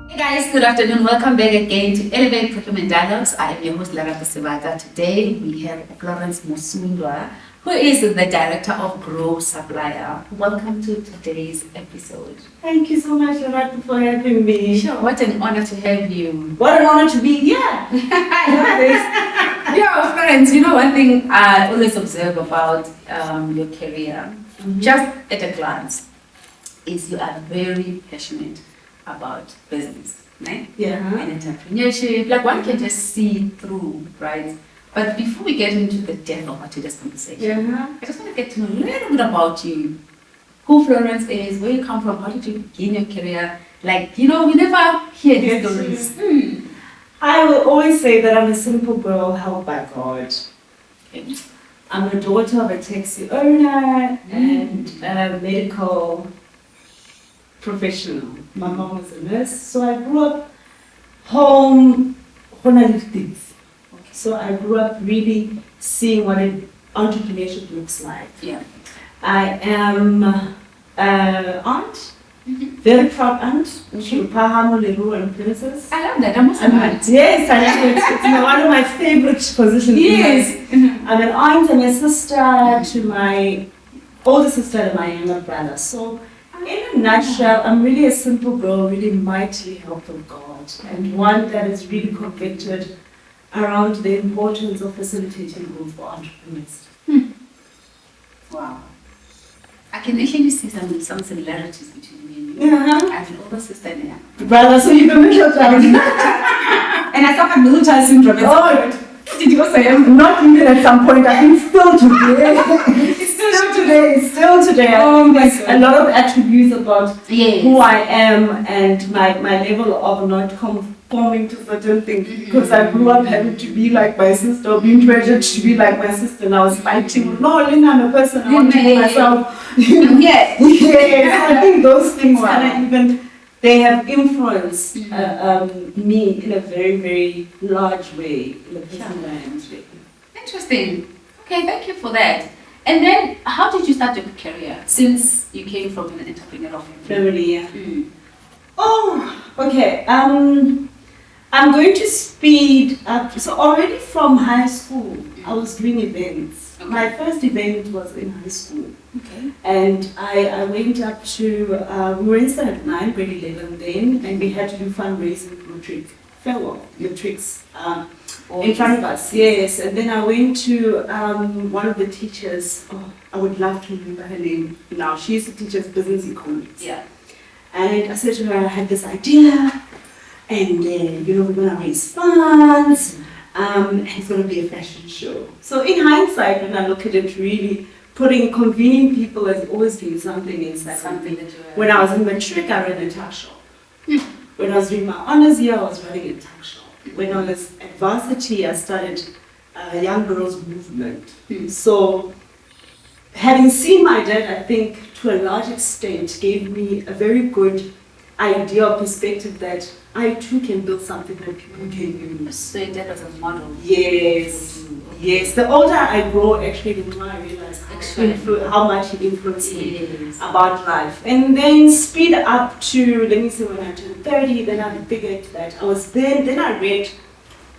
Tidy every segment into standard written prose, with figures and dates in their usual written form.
Hey guys, good afternoon. Welcome back again to Elevate Procurement Dialogues. I am your host Lerato Sebata. Today we have Florence Musundwa, who is the Director of Grow Supplier. Welcome to today's episode. Thank you so much, Lerato, for having me. Sure, what an honor to have you. What an honor to be here. I love this. Yeah, Florence, you know one thing I always observe about your career, just at a glance, is you are very passionate about business, right? Yeah. And entrepreneurship, like one can just see through, right? But before we get into the depth of our today's conversation, I just want to get to know a little bit about you, who Florence is, where you come from, how did you begin your career? Like, you know, we never hear these stories. I will always say that I'm a simple girl helped by God. Okay. I'm a daughter of a taxi owner and a medical professional. My mom was a nurse, so I grew up home things. Okay. So I grew up really seeing what entrepreneurship looks like. Yeah. I am an aunt, very proud aunt to Pahamo, Leru and Princess. I love that. I'm also an aunt. Yes, I love it. It's one of my favorite positions. Yes. I'm an aunt and a sister to my older sister and my younger brother. So in a nutshell, I'm really a simple girl, really mightily helped of God, and one that is really convicted around the importance of facilitating growth for entrepreneurs. Wow. I can actually see some similarities between me and you. I have an older sister and a younger Brother, so you're the middle child. and I suffer middle child syndrome. Oh, Did you also have? not even at some point, I think still today. Still today. Oh my There's God. a lot of attributes about Yes. who I am and my level of not conforming to certain things, because I grew up having to be like my sister, being pressured to be like my sister, and I was fighting. No, Lynn, I'm a person, I want to be myself. Yes. Yes, I think those things kind of even, they have influenced me in a very, very large way in the person that I am today. Interesting. Okay, thank you for that. And then, how did you start your career since you came from an entrepreneurial family? Family, yeah. Oh, okay. I'm going to speed up. So already from high school, I was doing events. Okay. My first event was in high school. Okay. And I went up to, we were in standard 9, grade 11 then, and we had to do fundraising matric, farewell, matrics in front of us, yes. And then I went to one of the teachers, I would love to remember her name now. She used to teach us business economics. Yeah. And I said to her, I had this idea, and we're going to raise funds, and it's going to be a fashion show. So in hindsight, when I look at it, really convening people has always been something inside. Something that you were. When I was in matric, I ran a tuck shop. When I was doing my honors year, I was running a tuck shop. When I was at varsity, I started a young girls movement. So having seen my dad, I think to a large extent gave me a very good idea or perspective that I too can build something that people can use. So your dad was a model. Yes, yes. The older I grow, actually, the more I realize how much he influenced me about life. And then speed up to, let me say, when I turned 30, then I figured that then I read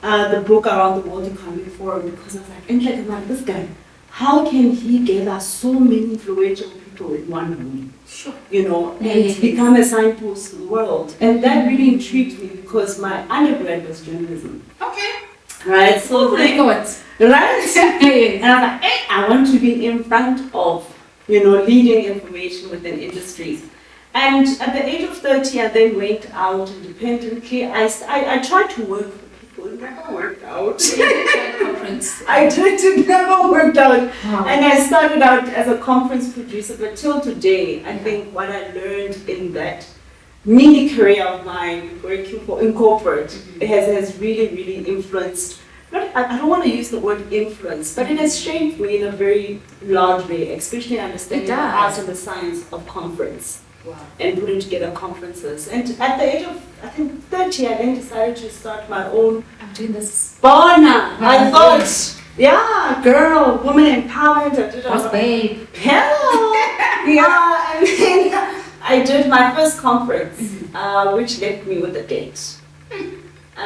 the book Around the World Economic Forum, because I was like, and like, this guy, how can he gather so many influential people in one room? Sure. And become a signpost to the world. And that really intrigued me because my undergrad was journalism. Okay. Right, so Right. right? And I'm like, hey, I want to be in front of, leading information within industries. And at the age of 30, I then went out independently. I tried to work for people, it never worked out. I did, it never worked out. Wow. And I started out as a conference producer, but till today, I think what I learned in that mini career of mine, working in corporate, has really, really influenced. I don't want to use the word influence, but it has shaped me in a very large way, especially understanding the art and the science of conference. Wow. And putting together conferences. And at the age of, I think, 30, I then decided to start my own. I'm doing this. Bona! I thought, yeah, girl, woman empowerment. Boss babe. Hello! Yeah, and then I did my first conference, which left me with a date.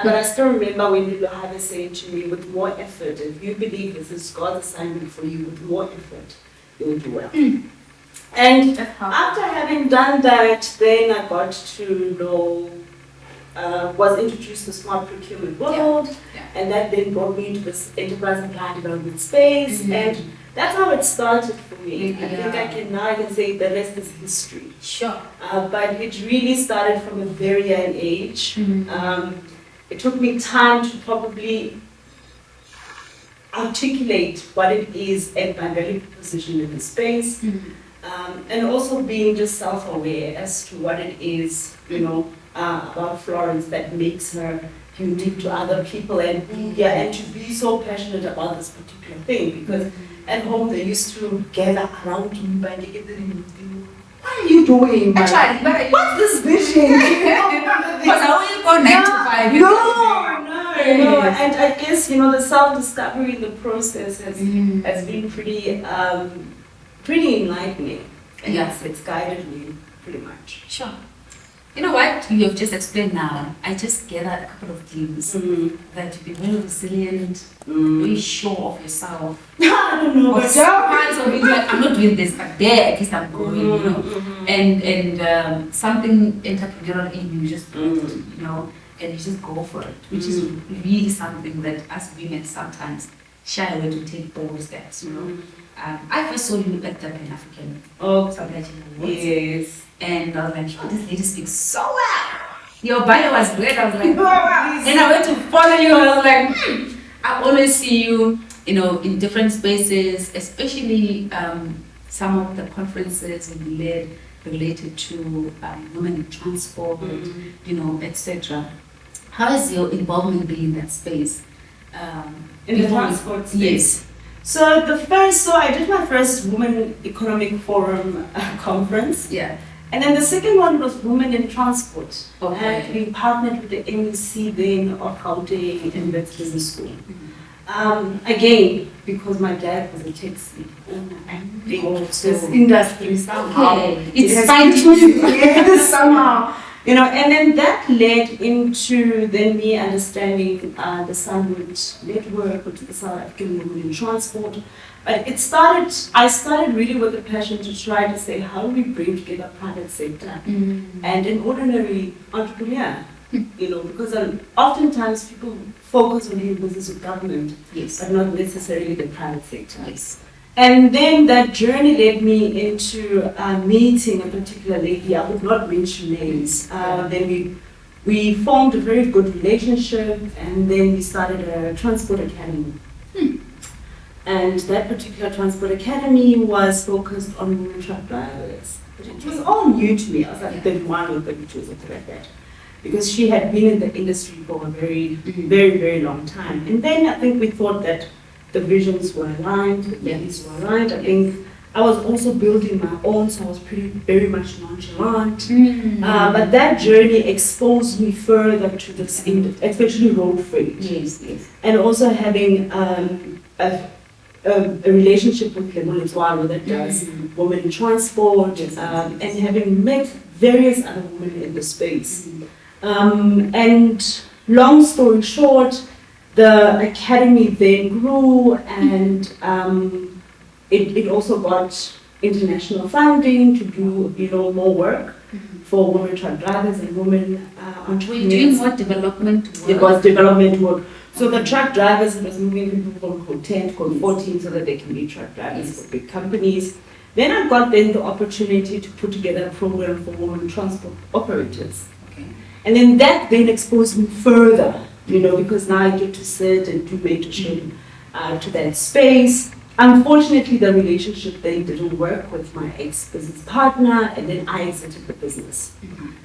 But I still remember when Lulu Harvey said to me, with more effort, if you believe this is God's assignment for you, with more effort, you will do well. And after having done that, then I got to know, was introduced to smart procurement world, and that then brought me into this enterprise and client development space, and that's how it started for me. I think I can say the rest is history. Sure. But it really started from a very young age. It took me time to probably articulate what it is and my value proposition in the space, and also being just self-aware as to what it is, about Florence that makes her unique to other people, and to be so passionate about this particular thing, because at home they used to gather around me and they get what are you doing, man? Actually, what's this vision? Because I only go 9 to 5. No. And I guess, the self-discovery in the process has been pretty enlightening. And yes, it's guided me pretty much. Sure. You know what you have just explained now, I just gathered a couple of things that you've been very resilient, very sure of yourself. I don't know, but parts of it, like, I'm not doing this, but there at least I'm going, and something entrepreneurial in you just, and you just go for it, which is really something that us women sometimes shy away to take bold steps, I first saw you at the Pan-African supply chain awards. Yes. And I was like, this lady speaks so well. Your bio was great. I was like, and I went to follow you. I was like, I always see you, in different spaces, especially some of the conferences you led related to women in transport, etc. How has your involvement been in that space? In the transport space? Yes. So I did my first Women Economic Forum conference. Yeah. And then the second one was Women in Transport. Okay. And we partnered with the MEC then of Gauteng and Wits Business School. Again, because my dad was a taxi. This industry somehow. Okay. It's fine somehow. And then that led into then me understanding the Sunwood network, which is the South African Women in Transport. But I started really with a passion to try to say, how do we bring together private sector and an ordinary entrepreneur? Because oftentimes people focus on doing business with government, but not necessarily the private sector. Yes. And then that journey led me into meeting a particular lady. I would not mention names. Then we formed a very good relationship, and then we started a transport academy. And that particular transport academy was focused on women truck drivers. But it was all new to me. I was like 31 or 32 or something like that. Because she had been in the industry for a very, very, very long time. And then I think we thought that the visions were aligned, the values were aligned. I think I was also building my own, so I was very much nonchalant. But that journey exposed me further to this, especially road freight. Yes. And also having a relationship with Lerato that does women in transport, and having met various other women in the space. And long story short, the academy then grew, and it also got international funding to do more work for women truck drivers and women entrepreneurs. Were you doing more development work? It was development work. So the truck drivers was moving people from code 10 to code 14 so that they can be truck drivers for big companies. Then I got the opportunity to put together a program for women transport operators. Okay. And then that exposed me further, because now I get to sit and do mentorship to that space. Unfortunately, the relationship then didn't work with my ex-business partner, and then I exited the business.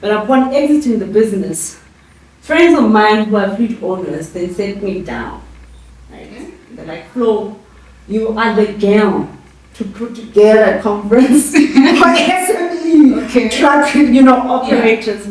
But upon exiting the business, friends of mine who are fleet owners, they set me down. Right? They're like, Flo, you are the girl to put together a conference for SME truck operators.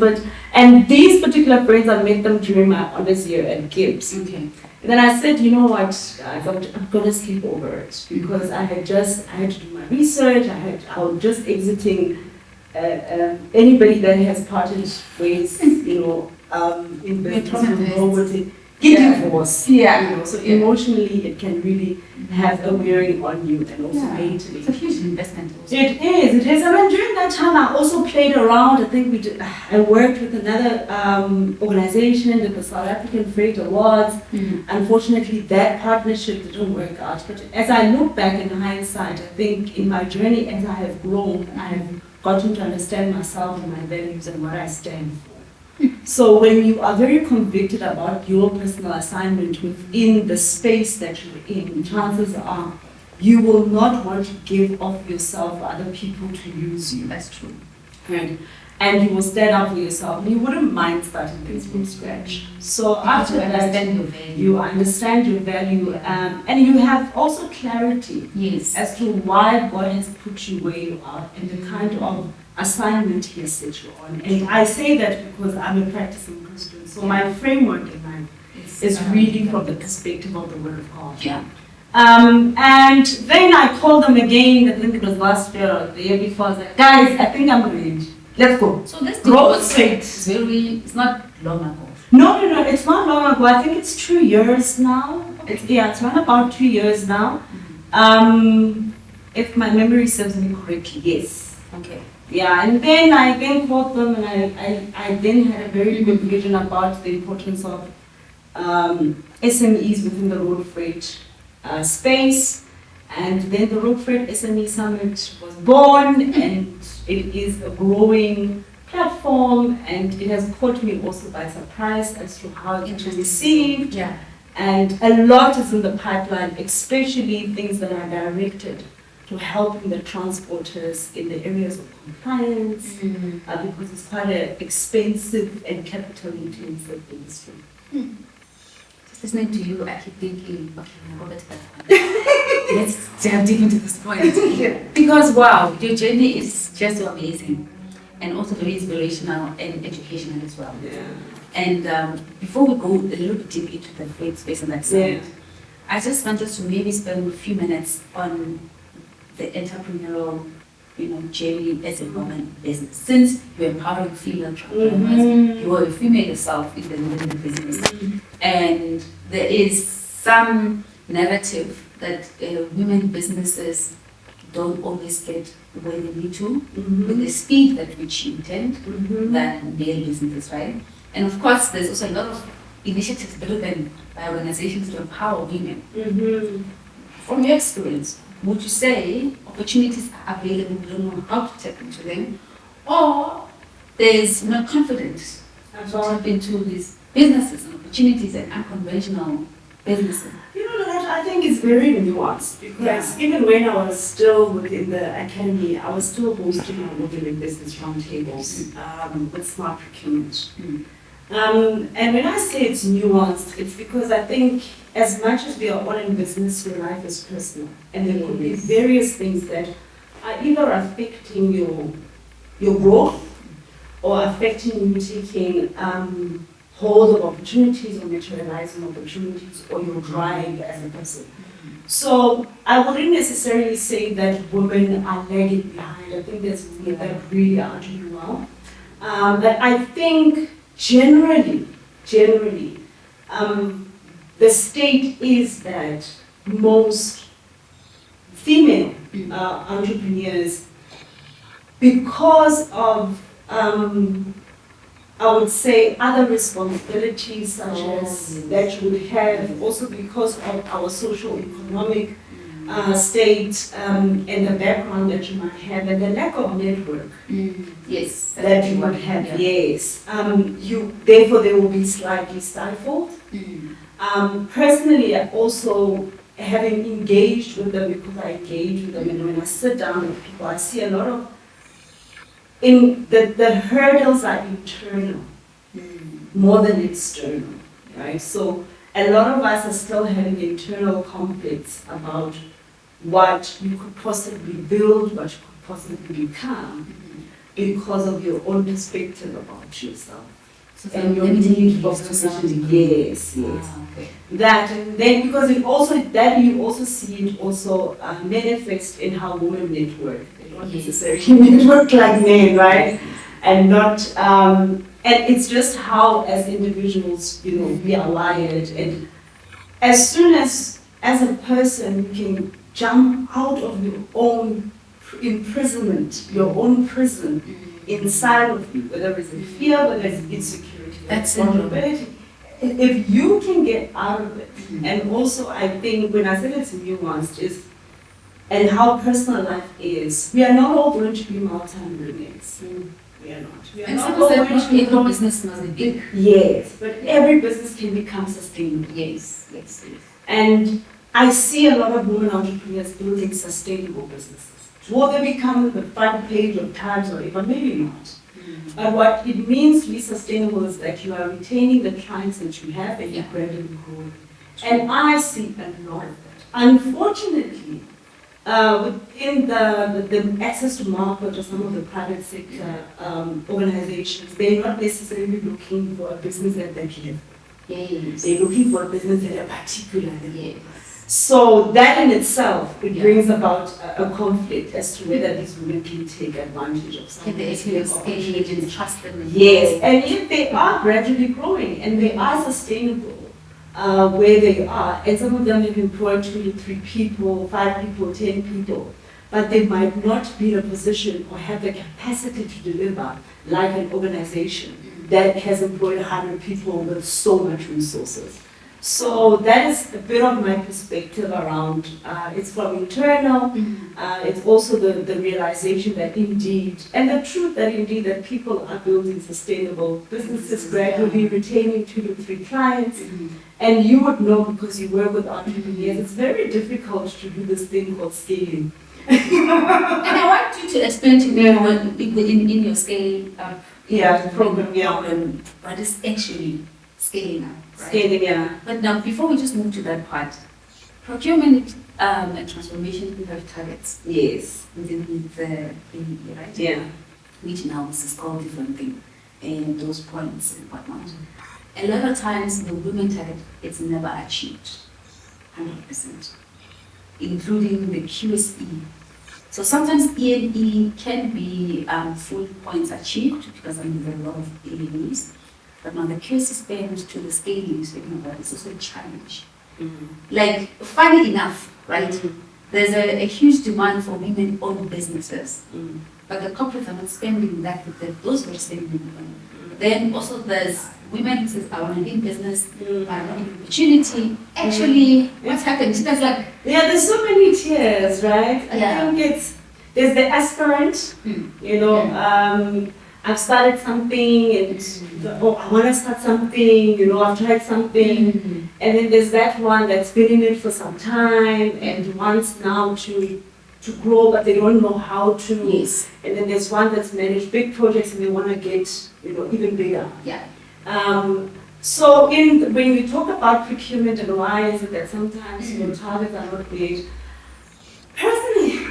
And these particular friends, I met them during my honors year at Gibbs. Okay. And then I said, you know what, I'm going to sleep over it, because I had to do my research. I was just exiting anybody that has parted ways, in business will know what it divorce. Yeah. So emotionally, it can really have a wearing on you, and also mentally. It's a huge investment also. It is. I mean, during that time, I also played around. I worked with another organization, the South African Freight Awards. Unfortunately, that partnership didn't work out. But as I look back in hindsight, I think in my journey, as I have grown, I have gotten to understand myself and my values and what I stand for. So when you are very convicted about your personal assignment within the space that you're in, chances are you will not want to give of yourself for other people to use you. That's true. Right? And you will stand up for yourself, and you wouldn't mind starting things from scratch. So after that, you understand your value, and you have also clarity as to why God has put you where you are and the kind of assignment He has set you on. And I say that because I'm a practicing Christian, so my framework in life is really from the perspective of the Word of God. Yeah. And then I called them again. I think it was last year or the year before. I was like, guys, I think I'm ready. Let's go. So this it's not long ago. No, it's not long ago. I think it's 2 years now. Okay. It's around about 2 years now. If my memory serves me correctly, yes. Okay. Yeah, and then I called them, and I then had a very good vision about the importance of SMEs within the road freight space. And then the Road Freight SME Summit was born, and it is a growing platform, and it has caught me also by surprise as to how it was received. Yeah. And a lot is in the pipeline, especially things that are directed to helping the transporters in the areas of compliance, because it's quite an expensive and capital-intensive industry. Just listening to you, I keep thinking, okay, I'll go back to that one. Let's dive deep into this point. Because wow, your journey is just so amazing, and also very inspirational and educational as well. Yeah. And before we go a little bit deep into the freight space on that side, I just wanted to maybe spend a few minutes on the entrepreneurial, journey as a woman business. Since you're empowering female entrepreneurs, you are a female yourself in the business, and there is some narrative that women businesses don't always get where they need to with the speed at which you intend than male businesses, right? And of course, there's also a lot of initiatives driven by organizations to empower women. From your experience, would you say opportunities are available, we don't know how to tap into them, or there's no confidence to tap into these businesses and opportunities and unconventional businesses? Lerato, I think it's very nuanced, because even when I was still within the academy, I was still hosting my women in business roundtables with smart procurement. And when I say it's nuanced, it's because I think as much as we are all in business, your life is personal. And there could be various things that are either affecting your growth or affecting you taking hold of opportunities or materializing opportunities or your drive as a person. So I wouldn't necessarily say that women are lagging behind. I think there's women that really are doing well. But I think generally, the state is that most female entrepreneurs, because of I would say other responsibilities such as that you would have, also because of our socio-economic state and the background that you might have and the lack of network that you would have, therefore they will be slightly stifled. Personally, I also, having engaged with them, because I engage with them, and when I sit down with people, I see a lot of the hurdles are internal more than external, right? So a lot of us are still having internal conflicts about what you could possibly build, what you could possibly become, because of your own perspective about yourself. and your need for position. Yes, yes. Okay. That, and then because it also, that you also see it also manifest in how women network. They don't necessarily network like men, right? And not, and it's just how as individuals, you know, we are wired. And as soon as a person you can jump out of your own imprisonment, your own prison inside of you, whether it's in fear, whether it's insecurity, that's vulnerability. If you can get out of it, and also I think when I said it's nuanced, is and how personal life is, we are not all going to be multi-millionaires. We are not. We are not all going to be every business must be big. Yes, but every business can become sustainable. Yes, yes, yes. And I see a lot of women entrepreneurs building sustainable businesses. Will they become the front page of Times or even maybe not? But what it means to be sustainable is that you are retaining the clients that you have and you're gradually growing. And I see a lot of that. Unfortunately, within the access to market or some of the private sector organizations, they're not necessarily looking for a business at that level. Yes. They're looking for a business at a particular level. Yes. So that in itself, it brings about a conflict as to whether these women can take advantage of something. Can they actually scale it and trust them? Yes, and yet they are gradually growing and they are sustainable where they are. And some of them have employed 2 to 3 people, 5 people, 10 people. But they might not be in a position or have the capacity to deliver like an organization that has employed 100 people with so much resources. So that is a bit of my perspective around, it's from internal, it's also the realization that indeed, and the truth that indeed that people are building sustainable businesses, gradually retaining 2 to 3 clients, and you would know because you work with entrepreneurs, it's very difficult to do this thing called scaling. And I want you to explain to me in your scale program, what is actually scaling up. Right? Scaling, yeah. But now, before we just move to that part, procurement and transformation, we have targets. Yes. Within the right? Yeah. Which now is called different thing, and those points and whatnot. A lot of times, the women target, it's never achieved, 100%, including the QSE. So sometimes E&E can be full points achieved because there are a lot of E&Es. But now the QSE spend to the scaling you're speaking about is also a challenge. Like, funny enough, right? There's a huge demand for women-owned businesses. But the corporates are not spending that with those who are spending money. Then also there's women who says, I want to be in business, I want an opportunity. Actually, what's happened? There's like... Yeah, there's so many tiers, right? I think there's the aspirant, you know, I've started something and I want to start something, you know, I've tried something. And then there's that one that's been in it for some time and wants now to grow, but they don't know how to. Yes. And then there's one that's managed big projects and they want to get, you know, even bigger. Yeah. So when we talk about procurement and why is it that sometimes you know, targets are not made, personally,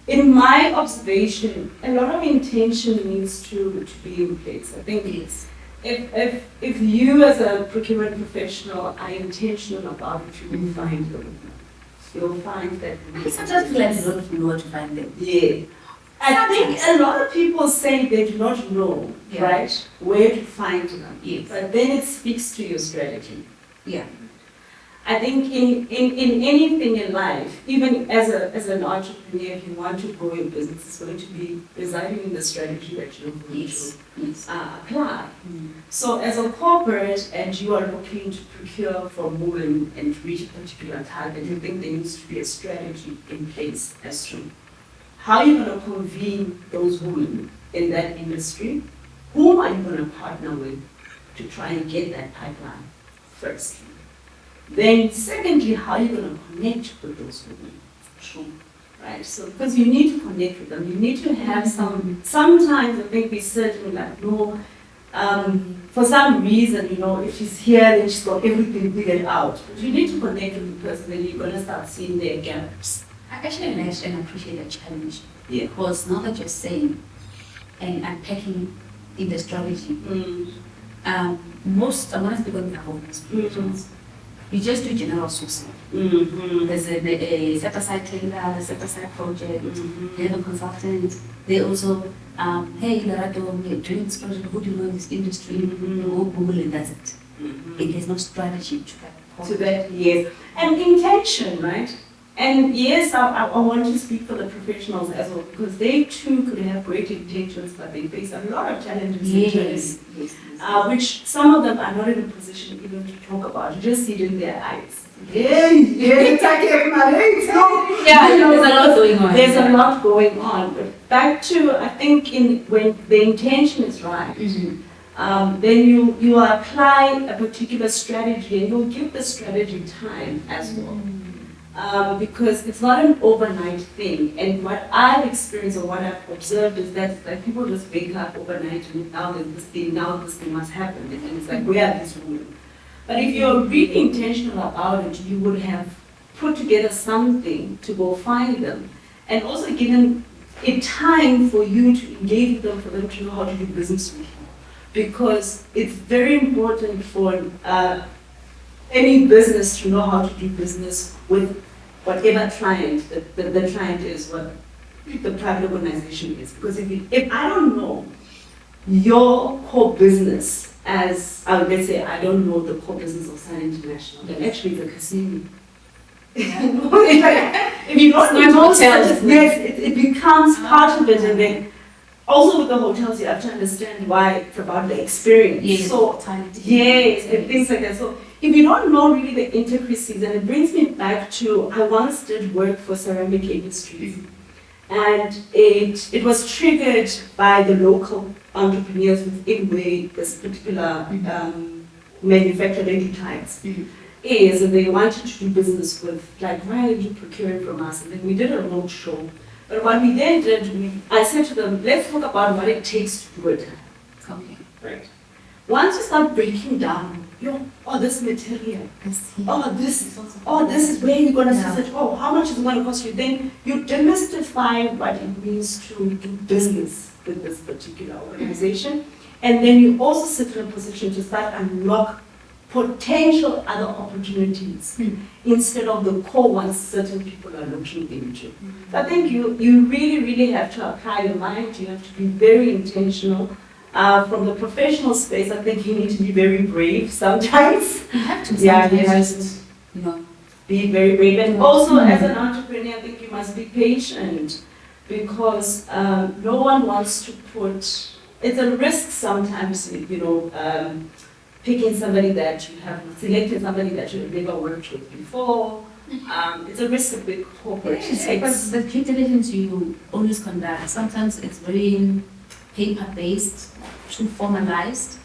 in my observation, a lot of intention needs to be in place. I think if you as a procurement professional are intentional about it, you will find them. You'll find that. Sometimes people don't know where to find them. Yeah. I think a lot of people say they do not know, right, where to find them. Yes. But then it speaks to your strategy. Yeah. I think in anything in life, even as an entrepreneur, if you want to grow your business, it's going to be residing in the strategy that you're going to apply. So as a corporate and you are looking to procure from women and reach a particular target, I think there needs to be a strategy in place as to how you're going to convene those women in that industry, whom are you going to partner with to try and get that pipeline first. Then secondly, how are you going to connect with those women? True. Right? So because you need to connect with them, you need to have sometimes I think we certainly like, no, for some reason, you know, if she's here, then she's got everything figured out. But you need to connect with the person, then you're going to start seeing their gaps. I actually like and appreciate that challenge. Yeah. Because now that you're saying and unpacking in the strategy, I'm going to speak on behalf of most professionals. You just do general sourcing. There's a set-aside tender, a set-aside project, they have a consultant. They also, hey, Lerato, we're doing this project, who do you know in this industry? Go Google and that's it. And there's no strategy to that. To that, yes. And intention, right? And yes, I want to speak for the professionals as well, because they too could have great intentions, but they face a lot of challenges internally, which some of them are not in a position even to talk about. You just see it in their eyes. Yeah, there's a lot going on. There's a lot going on. But back to, I think, when the intention is right, then you apply a particular strategy, and you'll give the strategy time as well. Because it's not an overnight thing. And what I've experienced or what I've observed is that people just wake up overnight and now this thing must happen. And it's like, where are these women? But if you're really intentional about it, you would have put together something to go find them. And also given it time for you to engage with them, for them to know how to do business with you. Because it's very important for any business to know how to do business with whatever client the client is, what the private organization is. Because if I don't know your core business as, let's say I don't know the core business of Sun International, then actually it's a casino. If you don't know hotels, yes, it becomes part of it, and then also with the hotels you have to understand why it's about the experience. Yes, so yes, and things like that. So if you don't know really the intricacies, and it brings me back to, I once did work for ceramic industries, and it was triggered by the local entrepreneurs within where this particular manufactured types is, and they wanted to do business with, like, why are you procuring from us? And then we did a road show. But what we then did, I said to them, let's talk about what it takes to do it. Okay. Right. Once you start breaking down, this material, this is where you're going to search, how much is it going to cost you? Then you demystify what it means to do business with this particular organization. And then you also sit in a position to start unlock potential other opportunities instead of the core ones certain people are looking into. So I think you really, really have to apply your mind. You have to be very intentional. From the professional space, I think you need to be very brave sometimes. You have to. Yeah, you have to be very brave. And also, as an entrepreneur, I think you must be patient, because no one wants to put. It's a risk sometimes, picking somebody that you have selected, somebody that you have never worked with before. It's a risk of big corporate. Because the due diligence you always conduct, sometimes it's very paper-based, too formalized,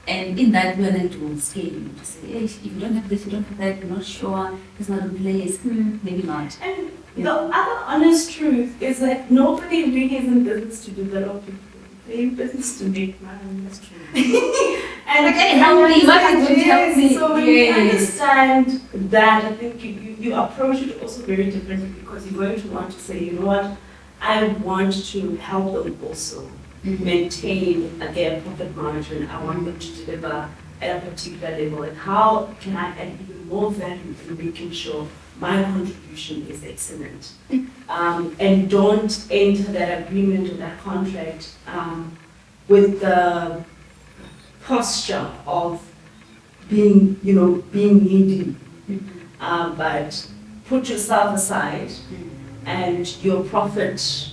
and in that we are then to scale, to say, hey, if you don't have this, you don't have that, you're not sure, it's not in place, maybe not. And the other honest truth is that nobody really is in business to develop people. They're in business to make money. That's true. And okay, how many money would help me? So when you understand that, I think you approach it also very differently, because you're going to want to say, you know what, I want to help them also maintain their profit margin. I want them to deliver at a particular level, and how can I add even more value in making sure my contribution is excellent. And don't enter that agreement or that contract with the posture of being needy, but put yourself aside and your profit,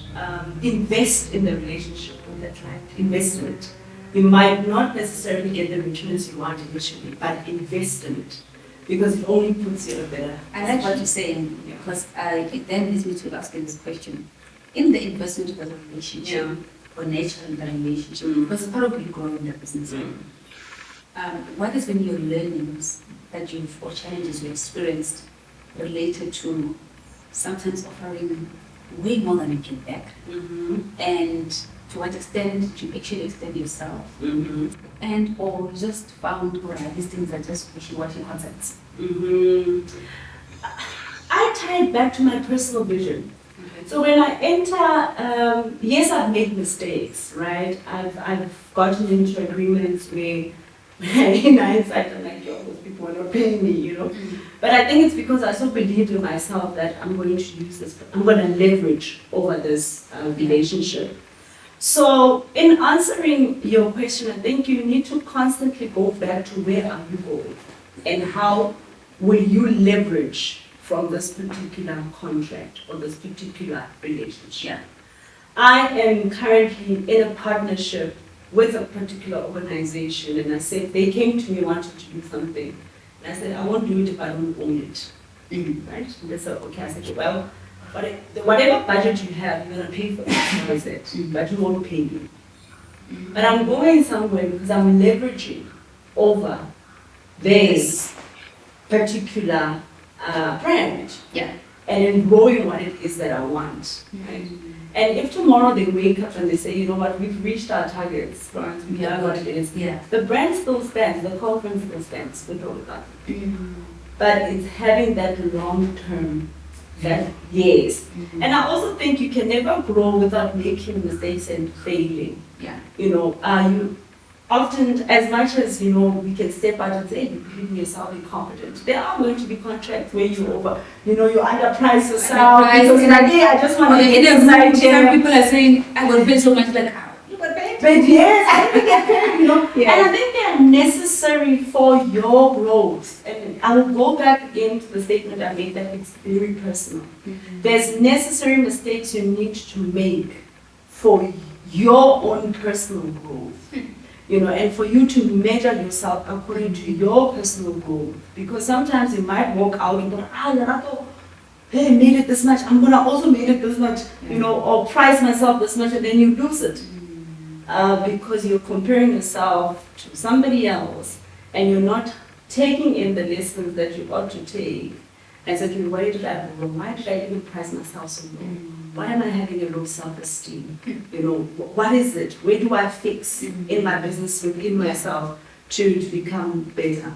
invest in the relationship with the client, invest in it. You might not necessarily get the returns you want initially, but invest in it, because it only puts you in a better. I like what you're saying, because it then leads me to asking this question. In the investment of the relationship, or nature in the relationship, because it's part of you growing the business. What has been your learnings that or challenges you experienced related to sometimes offering way more than you can back, and to what extent you actually extend yourself, and or you just found these things are just wishy-washy concepts? I tie it back to my personal vision. So when I enter, yes, I've made mistakes, right? I've gotten into agreements where in hindsight, I'm like, yo, those people are not paying me, you know. But I think it's because I so believed in myself that I'm going to use this, I'm going to leverage over this relationship. So in answering your question, I think you need to constantly go back to where are you going and how will you leverage from this particular contract or this particular relationship. Yeah. I am currently in a partnership with a particular organization, and I said, they came to me wanting to do something. And I said, I won't do it if I don't own it. Right? And they said, okay. I said, well, whatever budget you have, you're going to pay for it, but you won't pay me. But I'm going somewhere because I'm leveraging over this particular brand. Yeah. And then growing what it is that I want. Right? And if tomorrow they wake up and they say, you know what, we've reached our targets, Florence, we know what it is. Yeah. The brand still stands, the conference still stands, with all that. But it's having that long term, that yes. And I also think you can never grow without making mistakes and failing. Yeah. You know, you often, as much as, you know, we can step out and say, hey, you believe in yourself, you're confident. There are going to be contracts where you underprice yourself. Because you're like, yeah, I just want to get inside here. Some people are saying, I will pay so much, like, how? You got paid? But yes, I didn't get paid, you know. Yeah. And I think they are necessary for your growth. And I will go back again to the statement I made that it's very personal. There's necessary mistakes you need to make for your own personal growth. You know, and for you to measure yourself according to your personal growth. Because sometimes you might walk out and go, Lerato, hey, I made it this much, I'm gonna also make it this much, you know, or price myself this much, and then you lose it. Because you're comparing yourself to somebody else, and you're not taking in the lessons that you ought to take, and saying, why did I go wrong? Why did I even price myself so low? Why am I having a low self-esteem? You know, what is it? Where do I fix in my business, within myself, to become better?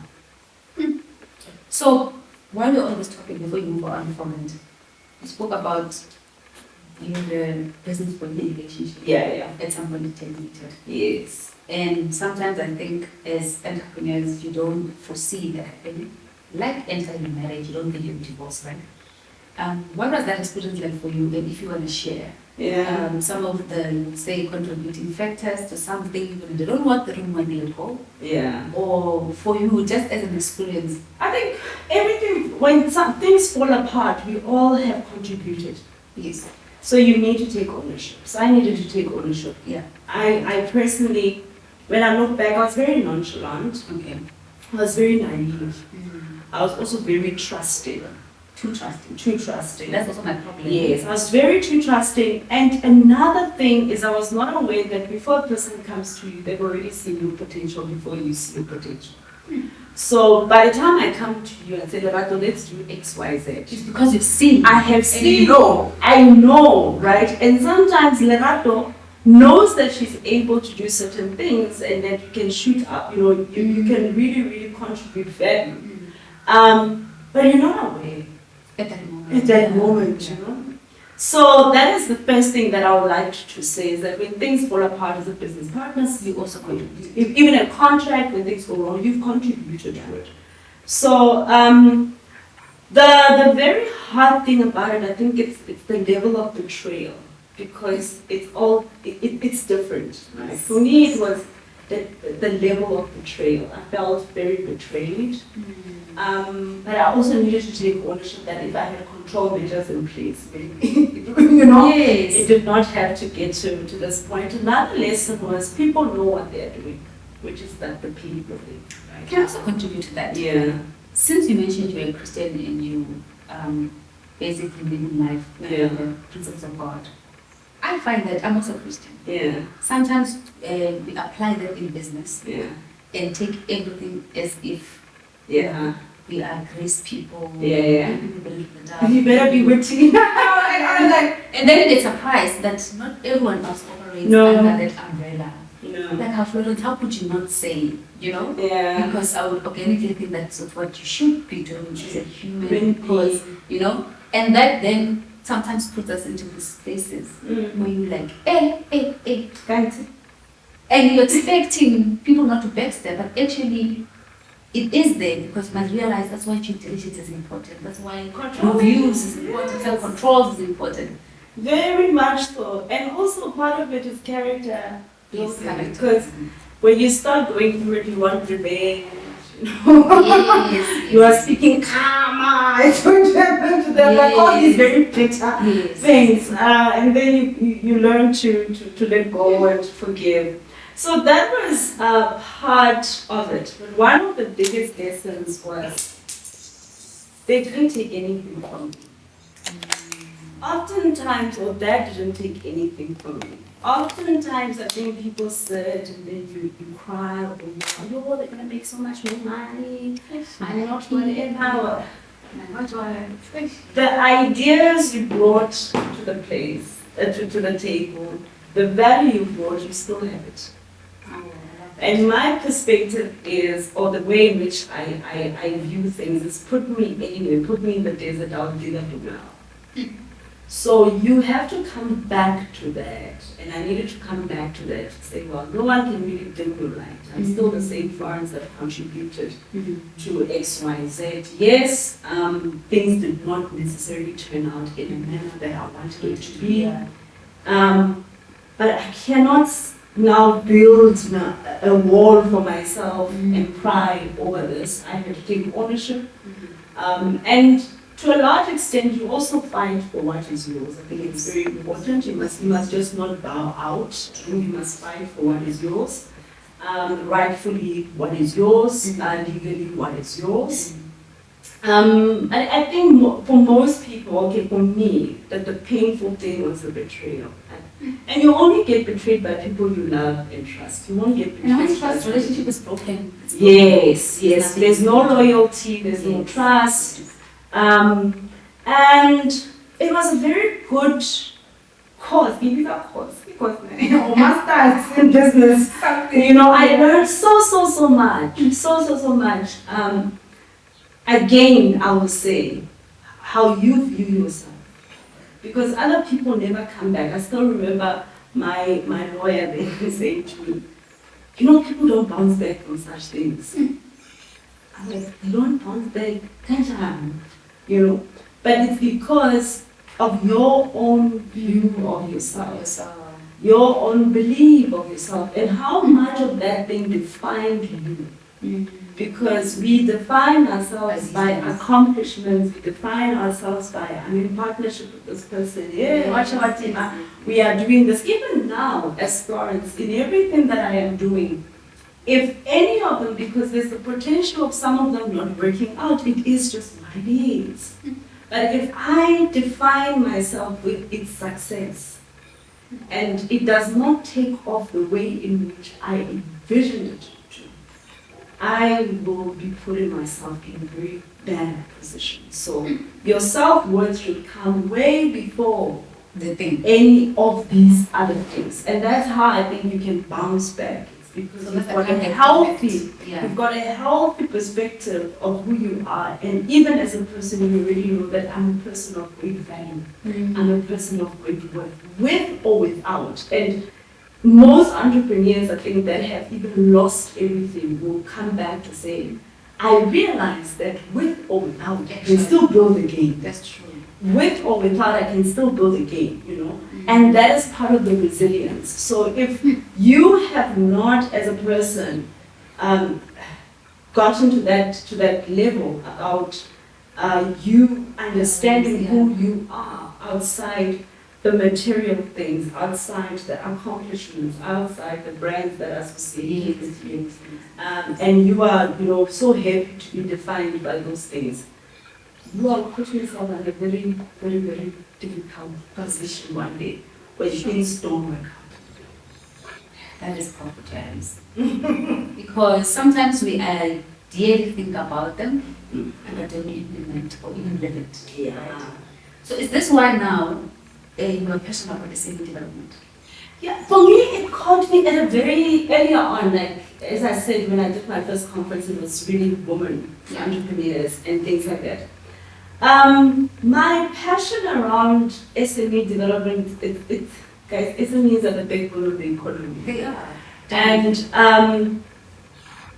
So, while we're on this topic, before you move on from it, you spoke about the business for the relationship. Yeah. At some point it terminated. Yes. And sometimes I think as entrepreneurs, you don't foresee that happening. Like entering a marriage, you don't think you'll divorce, right? What was that experience like for you? And if you want to share some of the, say, contributing factors to something, when they don't want the room when they let go. Yeah. Or for you, just as an experience. I think everything, when some things fall apart, we all have contributed. Yes. So you need to take ownership. So I needed to take ownership. Yeah. I personally, when I look back, I was very nonchalant. Okay. I was very naive. I was also very trusting. Too trusting. Too trusting. That's also my problem. Yes, I was very too trusting. And another thing is I was not aware that before a person comes to you, they've already seen your potential before you see your potential. So by the time I come to you and say, Lerato, let's do X, Y, Z. It's because you've seen. I have seen. I know, right? And sometimes Lerato knows that she's able to do certain things and that you can shoot up, you know, you can really, really contribute value. But you're not aware. At that moment. You know. So that is the first thing that I would like to say is that when things fall apart as a business partners, you also contribute. Even a contract, when things go wrong, you've contributed to it. So the very hard thing about it, I think it's the level of betrayal, because it's different. Right? For me, it was the level of betrayal. I felt very betrayed. But I also needed to take ownership that if I had control measures in place, you know, it did not have to get to this point. Another lesson was people know what they're doing, which is that the people thing. Right? Can I also contribute to that? Yeah. Since you mentioned you're a Christian and you basically live in life with the principles of God, I find that I'm also a Christian. Yeah. Sometimes we apply that in business and take everything as if we are grace people. You better be witty. And then you get surprised that not everyone else operates under that umbrella. Like how Florence, how could you not say, you know? Because I would organically think that's what you should be doing as a human, because, you know, and that then sometimes puts us into these spaces where you're like, hey, guys. And you're expecting people not to backstab, but actually it is there because you must realize that's why due diligence is important. That's why reviews is important, self-control is important. Very much so. And also part of it is character. Yes, character. Because when you start going through it, you want revenge. You are speaking karma, it's going to happen to them, like all these very bitter things. And then you learn to let go and forgive. So that was part of it. But one of the biggest lessons was they didn't take anything from me. Oftentimes, or dad didn't take anything from me. Oftentimes, I think people said, and then you cry, or oh, they're going to make so much more money, I'm not whatever. The ideas you brought to the place, to the table, the value you brought, you still have it. And my perspective is, or the way in which I view things is put me anywhere, put me in the desert, I'll do that now. So you have to come back to that. And I needed to come back to that to say, well, no one can really dim your light. I'm still the same Florence that contributed to X, Y, Z. Yes, things did not necessarily turn out in a manner that I wanted it to be. But I cannot now build a wall for myself and cry over this. I have to take ownership. And to a large extent, you also fight for what is yours. I think it's very important. You must just not bow out. You must fight for what is yours. Rightfully, what is yours. Legally, what is yours. I think for most people, okay, for me, that the painful thing was the betrayal. And you only get betrayed by people you love and trust. You won't get betrayed. And once trust relationship is broken. Yes. There's no loyalty, there's no trust. And it was a very good course, maybe that course, because masters in business. I learned so much. Again, I will say how you view yourself. Because other people never come back. I still remember my lawyer then saying to me, people don't bounce back from such things. I'm like, they don't bounce back, but it's because of your own view of yourself, your own belief of yourself, and how much of that thing defined you. Because we define ourselves by accomplishments, we define ourselves by, I'm in partnership with this person, we are doing this. Even now, as Florence, in everything that I am doing, if any of them, because there's the potential of some of them not working out, it is just what it is. But if I define myself with its success, and it does not take off the way in which I envisioned it to, I will be putting myself in a very bad position. So your self-worth should come way before any of these other things. And that's how I think you can bounce back. Because you've got you've got a healthy perspective of who you are, and even as a person, you already know that I'm a person of great value. I'm a person of great worth, with or without. And most entrepreneurs, I think, that have even lost everything will come back to say, I realize that with or without, I can still build again. That's true. With or without, I can still build again, And that is part of the resilience. So if you have not, as a person, gotten to that level about you understanding who you are outside the material things, outside the accomplishments, outside the brands that are associated with you, and you are, so happy to be defined by those things, you are putting yourself in a very, very, very difficult position one day where things don't work out. That is prophecies. Because sometimes we ideally think about them and I don't implement or even live it. Yeah. So is this why now you are passionate about SME development? Yeah, for me it caught me at a very earlier on, like as I said, when I did my first conference, it was really women, entrepreneurs and things like that. My passion around SME development, guys, SMEs are the backbone of the economy. They are. And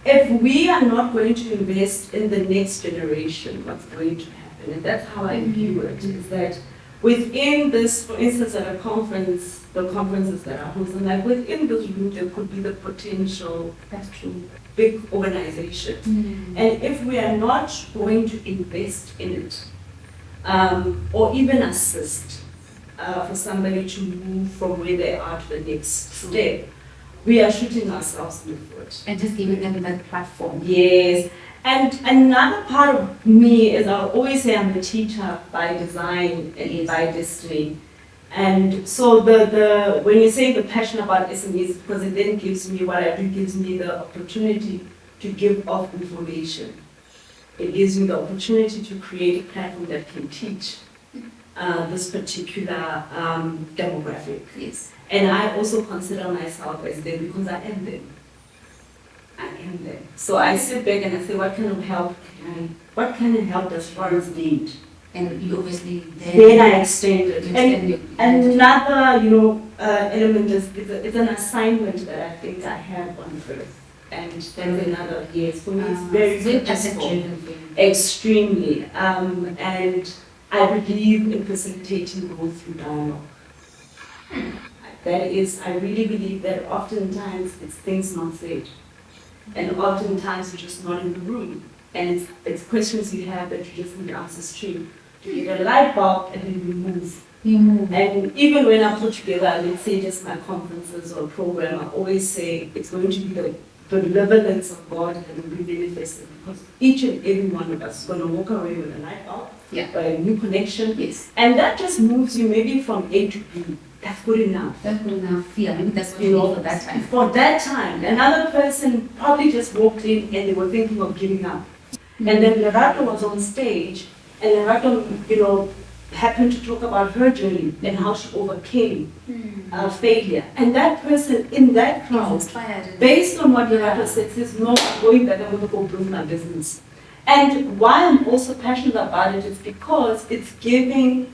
if we are not going to invest in the next generation, what's going to happen? And that's how I view it, is that within this, for instance, at a conference, the conferences that are hosted, like within this room, there could be the potential big organization. And if we are not going to invest in it, or even assist for somebody to move from where they are to the next step, we are shooting ourselves in the foot. And just giving them that platform. Yes. And another part of me is, I always say I'm a teacher by design and by destiny. And so when you say the passion about SMEs, because it then gives me, what I do gives me the opportunity to give off information. It gives me the opportunity to create a platform that can teach this particular demographic. Yes. And I also consider myself as them because I am them. I am them. So I sit back and I say, what kind of help does Florence need? And you obviously then I extend it. And another, element is it's an assignment that I think I have on earth. And that's another, yes, for me it's very purposeful, extremely. And I believe in facilitating growth through dialogue. That is, I really believe that oftentimes it's things not said. And oftentimes you're just not in the room. And it's questions you have that you just need answers to. You get a light bulb and then you move. And even when I put together, let's say just my conferences or program, I always say it's going to be the benevolence of God that will be manifested. Because each and every one of us is going to walk away with a light bulb, a new connection. Yes. And that just moves you maybe from A to B. That's good enough. That's good enough. Yeah, I mean, that's what you need for that time. For that time. Another person probably just walked in and they were thinking of giving up. And then Lerato was on stage, and Lerato, happened to talk about her journey and how she overcame failure. And that person in that crowd, based on what Lerato said, says, no, I'm going back, I'm going to go build my business. And why I'm also passionate about it is because it's giving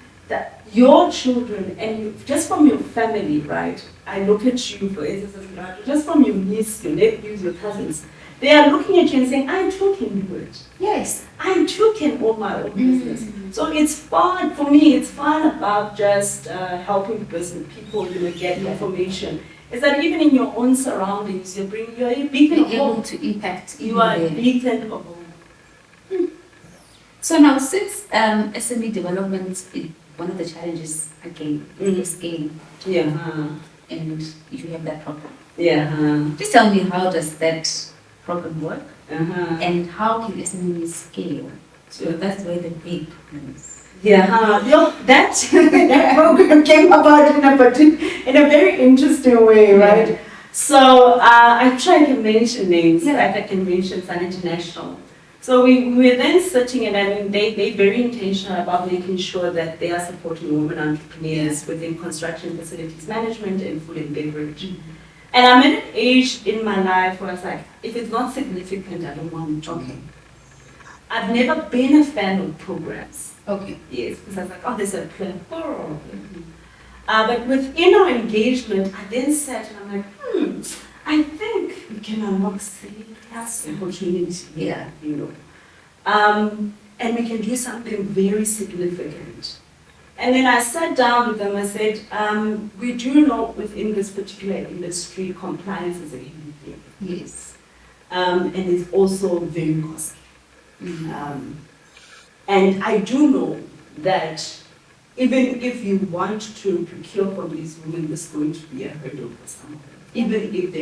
your children, and just from your family, right? I look at you, for instance, just from your niece, your nephews, your cousins, they are looking at you and saying, I too can do it. Yes. I too can own my own business. So it's fun, for me, it's fun about just helping business people, get information. Is that even in your own surroundings, you're a beacon of able hope. to impact. You are a beacon of hope. So now, since SME development, one of the challenges again is scale. And you have that problem. Just tell me, how does that program work? And how can SMEs scale? So that's where the big problem is. That program came about in a very interesting way, right? So I'm sure I can mention names, right? I can mention Sun International. So we were then searching, and I mean, they're very intentional about making sure that they are supporting women entrepreneurs within construction facilities management and food and beverage. And I'm at an age in my life where I was like, if it's not significant, I don't want to join. I've never been a fan of programs. Yes, because I was like, there's a plan. But within our engagement, I then sat and I'm like, I think we can unlock serious opportunity here, and we can do something very significant. And then I sat down with them and said, we do know within this particular industry, compliance is a heavy thing. Yes. And it's also very costly. And I do know that even if you want to procure from these women, there's going to be a hurdle for some of them. Even if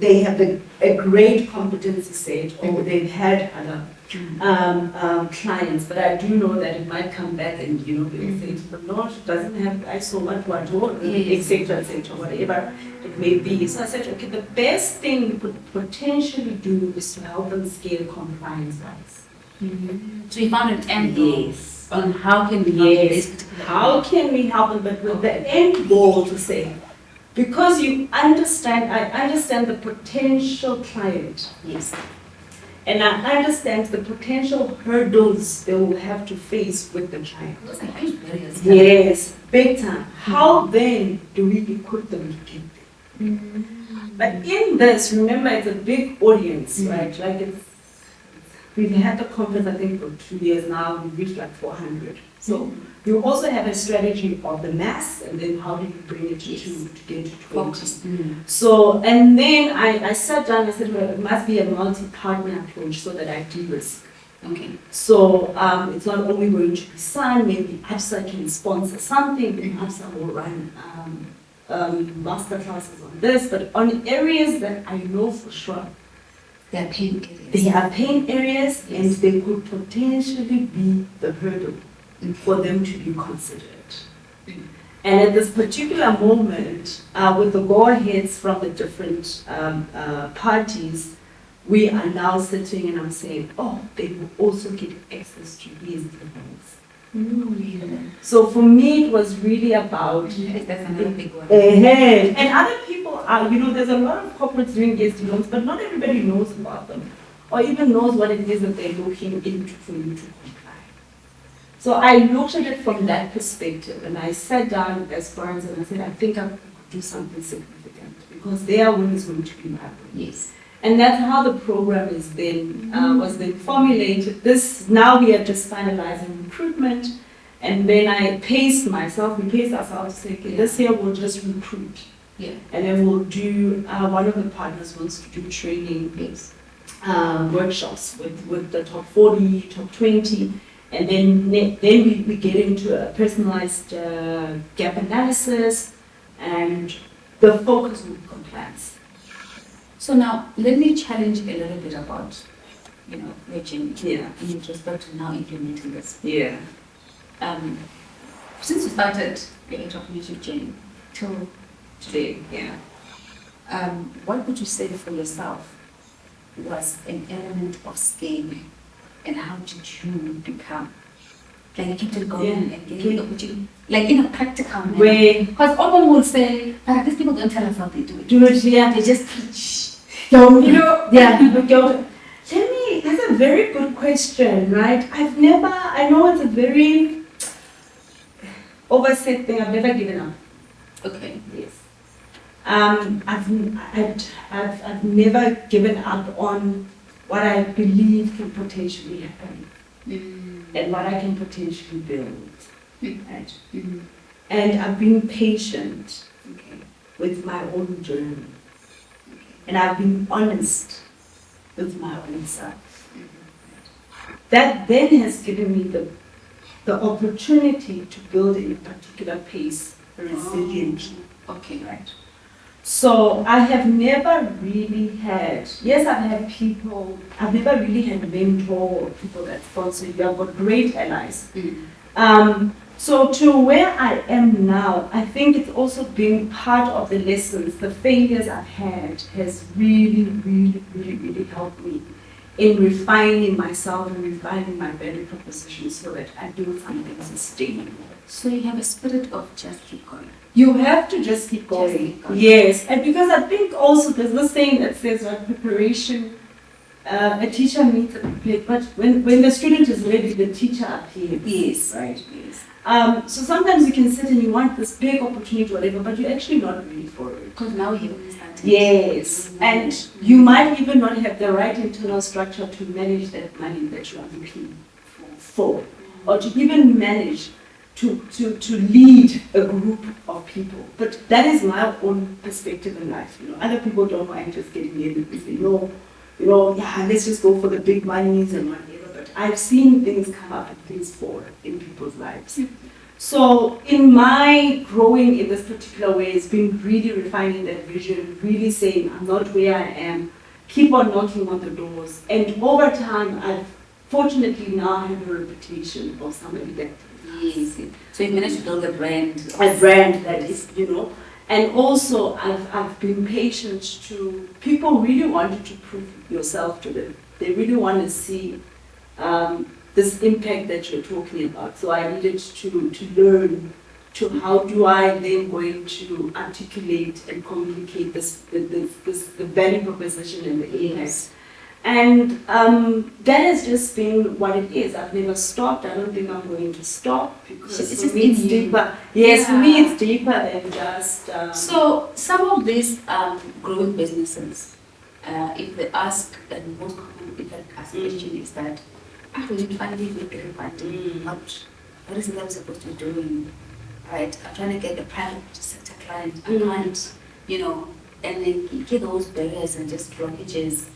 they have a great competency set, or they've had other clients, but I do know that it might come back and they will say to them, no, it doesn't have ISO 112, etc., whatever it may be. So I said, okay, the best thing we could potentially do is to help them scale compliance-wise. So you found an angle on how can we help this particular how can we help them, but with the end goal to say, because I understand the potential client. Yes. And I understand the potential hurdles they will have to face with the client. Those are huge barriers. Yes, big time. How then do we equip them to get But in this, remember, it's a big audience, right? Like we've had the conference, I think, for 2 years now. We've reached like 400. So you also have a strategy of the mass, and then how do you bring it to get to 20? So, and then I sat down and said, well, it must be a multi-partner approach so that I de-risk. Okay. So it's not only going to be Sun, maybe ABSA can sponsor something, then ABSA will run master classes on this, but on areas that I know for sure they are pain areas. They are pain areas, and they could potentially be the hurdle for them to be considered. And at this particular moment, with the go-aheads from the different parties, we are now sitting and I'm saying, oh, they will also get access to these things. So for me, it was really about... That's another big one. And other people are, there's a lot of corporates doing guest loans, but not everybody knows about them or even knows what it is that they're looking into for you to comply. So I looked at it from that perspective, and I sat down with Florence and I said, I think I could do something significant because their win is going to be my win. Yes. And that's how the program is then was then formulated. Now we are just finalizing recruitment, and then I paced ourselves to say, okay, this year we'll just recruit. Yeah. And then we'll do, one of the partners wants to do training workshops with the top 40, top 20, and then we get into a personalized gap analysis, and the focus will be compliance. So now, let me challenge a little bit about, your journey. Yeah. In respect to now implementing this. Yeah. Since you started your entrepreneurship journey till today, what would you say for yourself was an element of scaling, and how did you become? Like you kept it going and getting the opportunity, like in a practical way. Because often will say, these people don't tell us how they do it. They just teach. So, that's a very good question, right? I know it's a very overset thing, I've never given up. Okay. Yes. I've never given up on what I believe can potentially happen and what I can potentially build. Right? And I've been patient with my own journey. And I've been honest with my own self. That then has given me the opportunity to build in a particular pace, resiliently. Okay, right. So I have never really had, I've never really had mentor or people that sponsor you. I've got great allies. So to where I am now, I think it's also been part of the lessons, the failures I've had has really, really, really, really helped me in refining myself and refining my value proposition so that I build something sustainable. So you have a spirit of just keep going. You have to just keep going. Just keep going. Yes, and because I think also there's this saying that says that preparation, a teacher needs a prepared, but when the student is ready, the teacher appears. Yes. Right? Yes. So sometimes you can sit and you want this big opportunity, whatever, but you're actually not ready for it. Because now you understand. Yes, and you might even not have the right internal structure to manage that money that you are looking for, or to even manage to lead a group of people. But that is my own perspective in life. Other people don't mind just getting in and say, let's just go for the big monies and whatever. But I've seen things come up and things fall in people's lives. So in my growing in this particular way, it's been really refining that vision, really saying, I'm not where I am, keep on knocking on the doors. And over time, I've fortunately now have a reputation of somebody that Yes. So you managed to build a brand. A brand that is, and also I've been patient to, people really wanted to prove yourself to them. They really want to see this impact that you're talking about. So I needed to learn to how do I then going to articulate and communicate the value proposition and the impact. And that has just been what it is. I've never stopped. I don't think I'm going to stop because It's for just me it's in you. deeper. Yes, for me it's deeper than just. So some of these growing businesses, if they ask, and most common if they ask question is that, we need funding, we get funding. What is it I'm supposed to be doing? Right? I'm trying to get a private sector client. I can't, and then get those barriers and just blockages.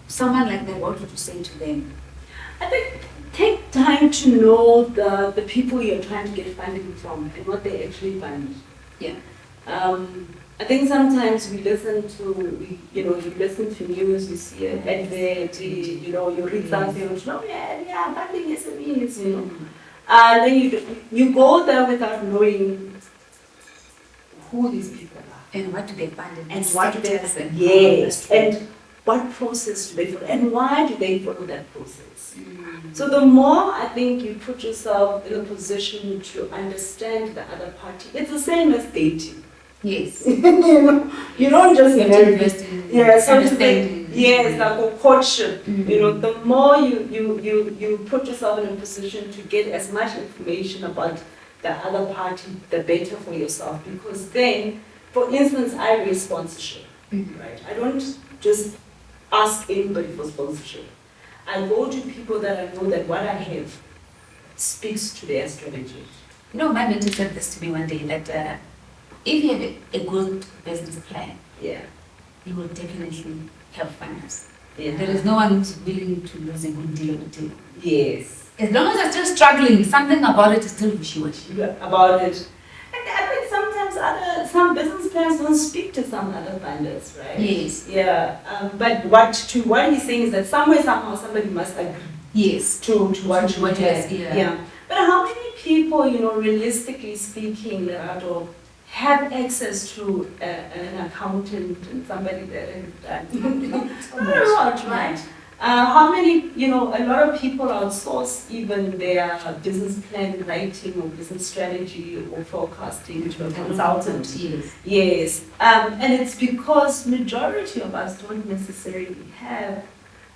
Someone like that, what would you say to them? I think take time to know the people you're trying to get funding from and what they actually fund. Yeah. I think sometimes we listen to, you listen to news, you see an advert, you read something, funding SMEs, and then you go there without knowing who these people are. And what do they fund and what do they and yes, and what process do they follow, and why do they follow that process? So the more I think you put yourself in a position to understand the other party, it's the same as dating. Yes. You don't just invest in understanding. Yes, like a courtship. The more you put yourself in a position to get as much information about the other party, the better for yourself. Because then, for instance, I raise sponsorship. Right? I don't just ask anybody for sponsorship. I go to people that I know that what I have speaks to their strategy. My mentor said this to me one day, that if you have a good business plan, you will definitely have finance. Yeah. There is no one who's willing to lose a good deal on the table. Yes. As long as they're still struggling, something about it is still wishy-washy. About it. And I think sometimes some business plans don't speak to some other funders, right? Yes. Yeah. But what he's saying is that somewhere, somehow, somebody must agree. Yes. To what you have. Yeah. But how many people, realistically speaking, Lerato, have access to an accountant and somebody that has done a lot, right? How many, a lot of people outsource even their business plan writing or business strategy or forecasting to a consultant. Yes. Yes. And it's because majority of us don't necessarily have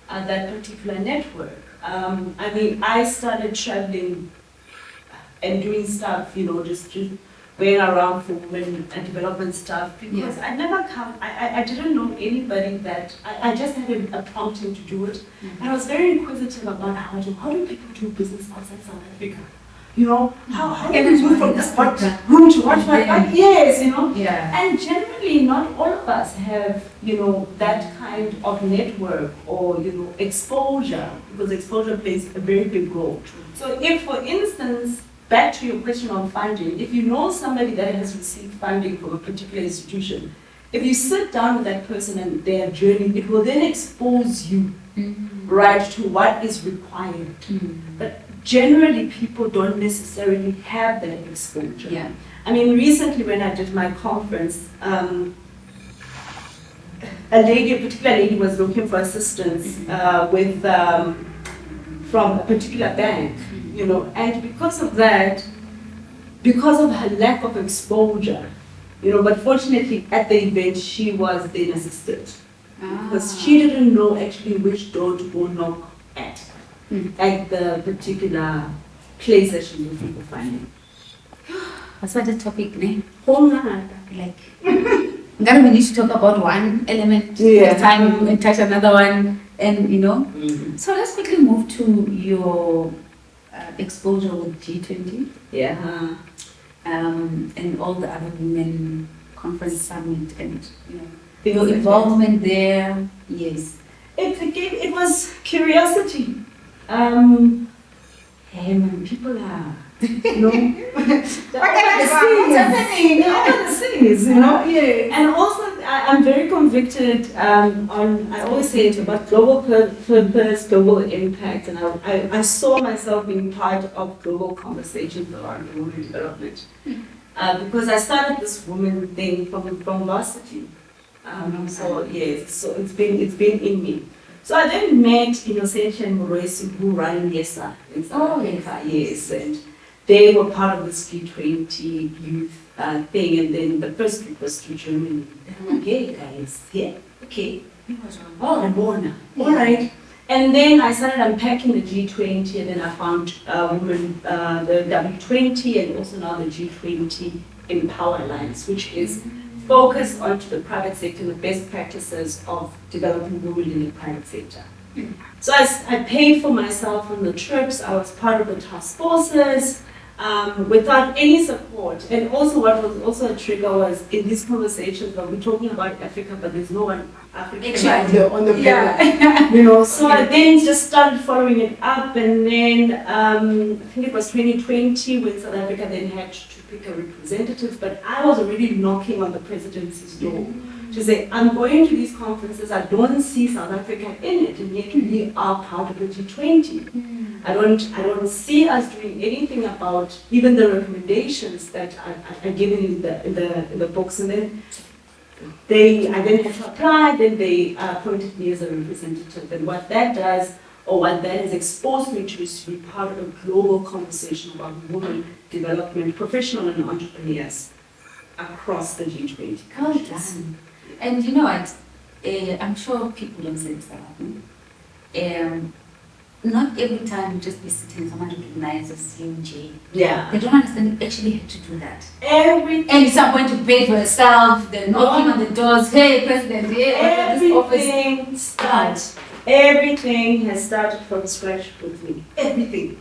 that particular network. I started traveling and doing stuff, just going around for women and development stuff because I didn't know anybody that, I just had a prompting to do it. And I was very inquisitive about how do people do business outside South Africa? How do you move from this room to what? Yes, Yeah. And generally not all of us have, that kind of network or, exposure, because exposure plays a very big role. So if, for instance, back to your question on funding, if you know somebody that has received funding from a particular institution, if you sit down with that person and their journey, it will then expose you, right, to what is required. But generally, people don't necessarily have that exposure. Yeah. Recently when I did my conference, a particular lady was looking for assistance from a particular bank. And because of that, because of her lack of exposure, but fortunately at the event she was then assisted. Because she didn't know actually which door to go knock at the particular place that she was looking for funding. What's the topic name? Like, then we need to talk about one element at a time and touch another one, and So let's quickly move to your exposure with G20. And all the other women conference summit and your involvement there. Yes. It was curiosity. People are what's happening? The scenes, And also, I'm very convicted on. I always say it's about global purpose, global impact, and I saw myself being part of global conversations around women development because I started this woman thing from varsity. So it's been in me. So I then met Innocenti and Moresi, who run YESA in South Africa. Yes, and they were part of this G20 youth thing, and then the first trip was to Germany. And I'm like, hey guys, okay, Oh, Rabona. All right. And then I started unpacking the G20, and then I found women, the W20, and also now the G20 Empower Alliance, which is focused onto the private sector and the best practices of developing women in the private sector. So I paid for myself on the trips. I was part of the task forces without any support. And also what was also a trigger was in these conversations that we're talking about Africa, but there's no one African on the panel. You know, so I then just started following it up, and then I think it was 2020 when South Africa then had to pick a representative, but I was already knocking on the presidency's door to say, I'm going to these conferences, I don't see South Africa in it, and yet we are part of the G20. I don't see us doing anything about even the recommendations that are given in the books. And then I then had to apply, then they appointed me as a representative. And what that does, or what that has exposed me to, is to be part of a global conversation about women development, professional and entrepreneurs across the G20 countries. Well done. And you know what, I'm sure people don't say this about not every time you just be sitting, someone recognizes you, Jay. Yeah. They don't understand you actually had to do that. Everything. And someone to pay for yourself, they're knocking on the doors, hey, President, hey, this office. Everything has started from scratch with me. Everything.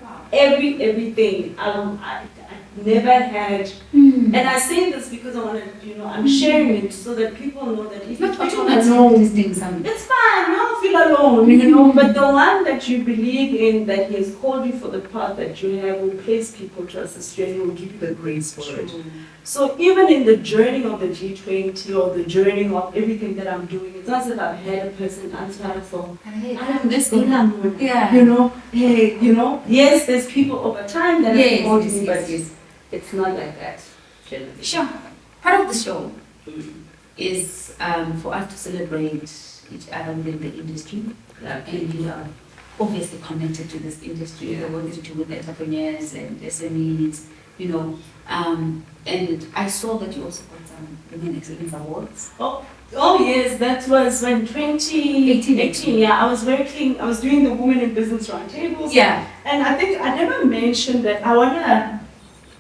Wow. Everything. I never had, and I say this because I want to, I'm sharing it so that people know that if not you feel alone, alone, it's fine, you don't feel alone, but the one that you believe in, that he has called you for the path that you have, will place people to assist you and he will give you the grace for it. So even in the journey of the G20 or the journey of everything that I'm doing, it's not that I've had a person answer for, I'm this good, yes, there's people over time that have called me, but it's not like that. Sure. Part of the show is for us to celebrate each other within the industry. And you are obviously connected to this industry, the work that you do with entrepreneurs and SMEs, and I saw that you also got some Women Excellence Awards. Oh yes, that was when 2018. Yeah, I was doing the Women in Business Roundtables. Yeah. And I think I never mentioned that I want to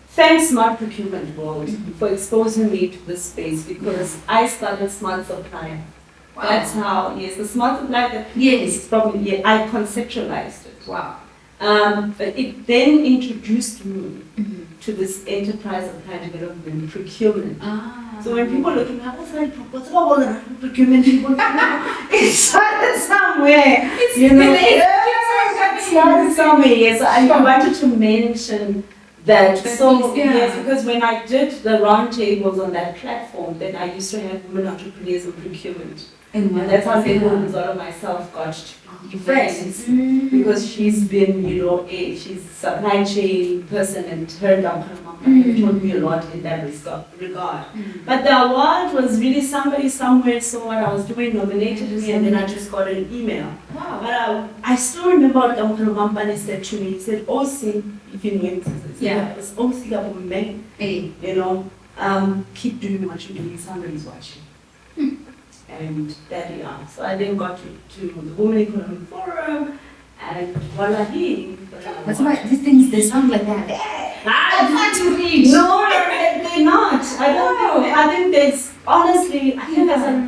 thank Smart Procurement World for exposing me to this space, because I started Smart Supply. Wow. That's how, the Smart Supply, is probably, I conceptualized it. Wow. But it then introduced me to this enterprise supply development procurement. So when people look at me, what's about procurement? It started somewhere. It started somewhere, yes. I wanted to mention that. So, yes, because when I did the roundtables on that platform, then I used to have women entrepreneurs in procurement. And that's how Sebata and myself got to be friends, because she's been, she's a supply chain person, and her and Uncle told me a lot in that regard. But the award was really somebody somewhere saw what I was doing, nominated me, and then I just got an email. Wow. But I still remember what Uncle Mampane said to me. He said, "OC, if you know it, it's OC about men, keep doing what you're doing, somebody's watching." And there we are. So I then got to the Women Economic Forum, and voila, That's why these things, they sound like that. I want to read. No, they're not. I don't know. I think there's a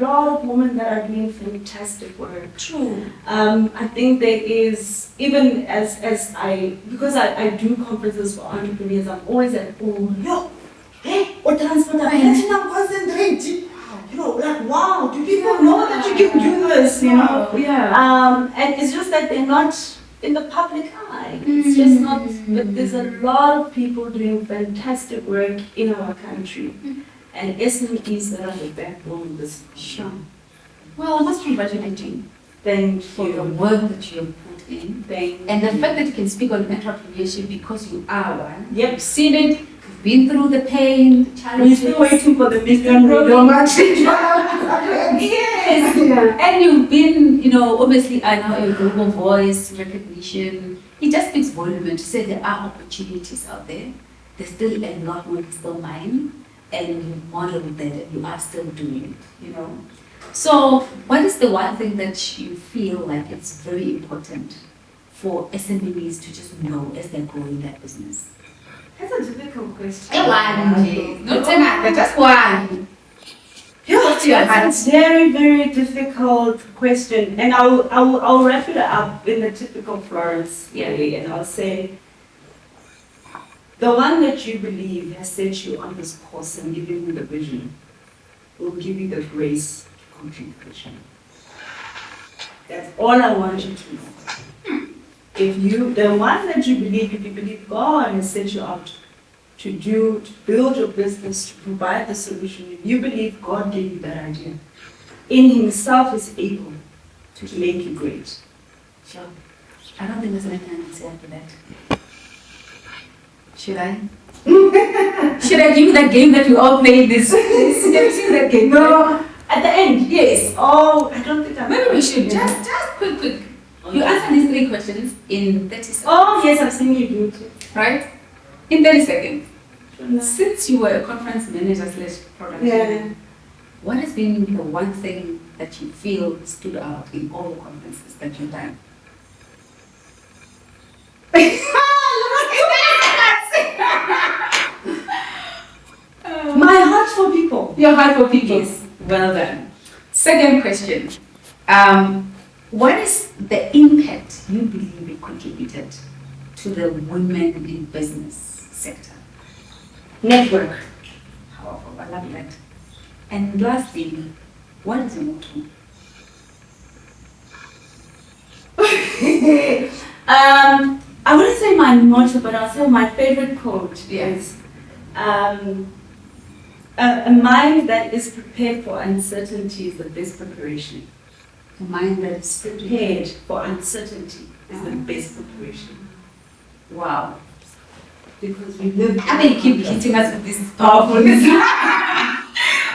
lot of women that are doing fantastic work. True. I think there is, even because I do conferences for entrepreneurs, I'm always at home. Or transport, I'm concentrating. Like, wow, do people know that you can do this, Yeah. And it's just that they're not in the public eye. It's just not, but there's a lot of people doing fantastic work in our country. And SMEs that are the backbone of this. Sure. Well, that's congratulating. Thank you. For the work that you have put in. And the fact that you can speak on entrepreneurship because you are one. Yep. You've seen it. Been through the pain, the challenges. We're still waiting for the million Yes. Yeah. And you've been, obviously I know a global voice, recognition. It just speaks volume to say there are opportunities out there. There's still a lot more to still mine, and you modeled that and you are still doing it, So, what is the one thing that you feel like it's very important for SMEs to just know as they're growing their business? That's a difficult question. Not 10, just one. That's a very, very difficult question. And I'll wrap it up in the typical Florence way, and I'll say, the one that you believe has set you on this course and given you the vision will give you the grace to complete the vision. That's all I want you to know. The one that you believe, if you believe God has set you out to build your business, to provide the solution, if you believe God gave you that idea, in Himself is able to make you great. Sure. I don't think there's anything I can say after that. Should I? Should I give you that game that we all played this? Have you seen that game? No. At the end, yes. Oh, I don't think maybe we should. Just quick. Okay. You answer these 3 questions in 30 seconds. Oh, yes, I've seen you do it. Right? In 30 seconds. Since you were a conference manager / product, what has been the one thing that you feel stood out in all the conferences that you've done? My heart for people. Your heart for people. Yes. Well done. Second question. What is the impact you believe it contributed to the women in business sector? Network. Powerful. I love that. And lastly, what is your motto? I wouldn't say my motto, but I'll say my favorite quote is a mind that is prepared for uncertainty is the best preparation. A mind that is prepared for uncertainty is the best preparation. Wow. Because we live. I mean, keep hitting us with this powerfulness.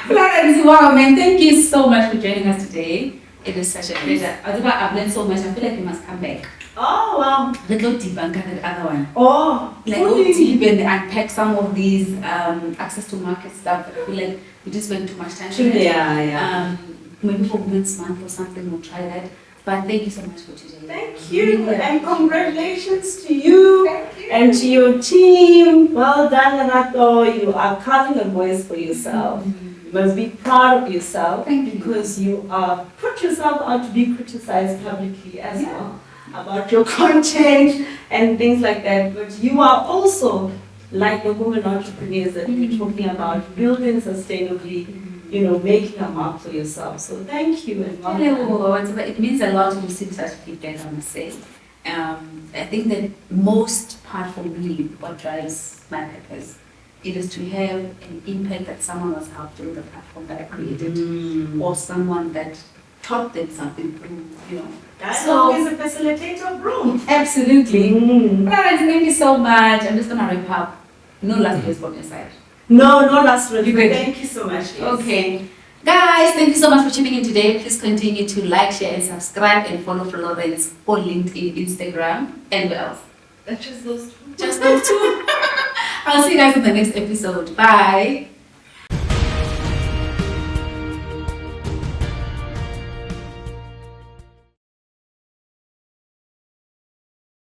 Florence, wow, man, thank you so much for joining us today. It is such a pleasure. I've learned so much. I feel like you must come back. Oh, wow. Let's go deep and get the other one. Oh, like go deep and unpack some of these access to market stuff. I feel like we just spend too much time on it. Yeah. Maybe for Women's Month or something, we'll try that. But thank you so much for today. Thank you, and congratulations to you and to your team. Well done, Lerato. You are carving a voice for yourself. You must be proud of yourself because you are put yourself out to be criticized publicly as well about your content and things like that. But you are also like the women entrepreneurs that we're talking about, building sustainably. Making a mark for yourself. So thank you and welcome. It means a lot to receive such feedback, I must say. I think that most part for me, what drives my purpose, it is to have an impact that someone was helped through the platform that I created, or someone that taught them something through, Dialogue is a facilitator of growth. Absolutely. Florence, thank you so much. I'm just going to wrap up. No last words from your side. No last word. Thank you so much. Yes. Okay. Guys, thank you so much for tuning in today. Please continue to like, share, and subscribe, and follow Florence on LinkedIn, Instagram, and where else? Just those two. Just those two. I'll see you guys in the next episode. Bye.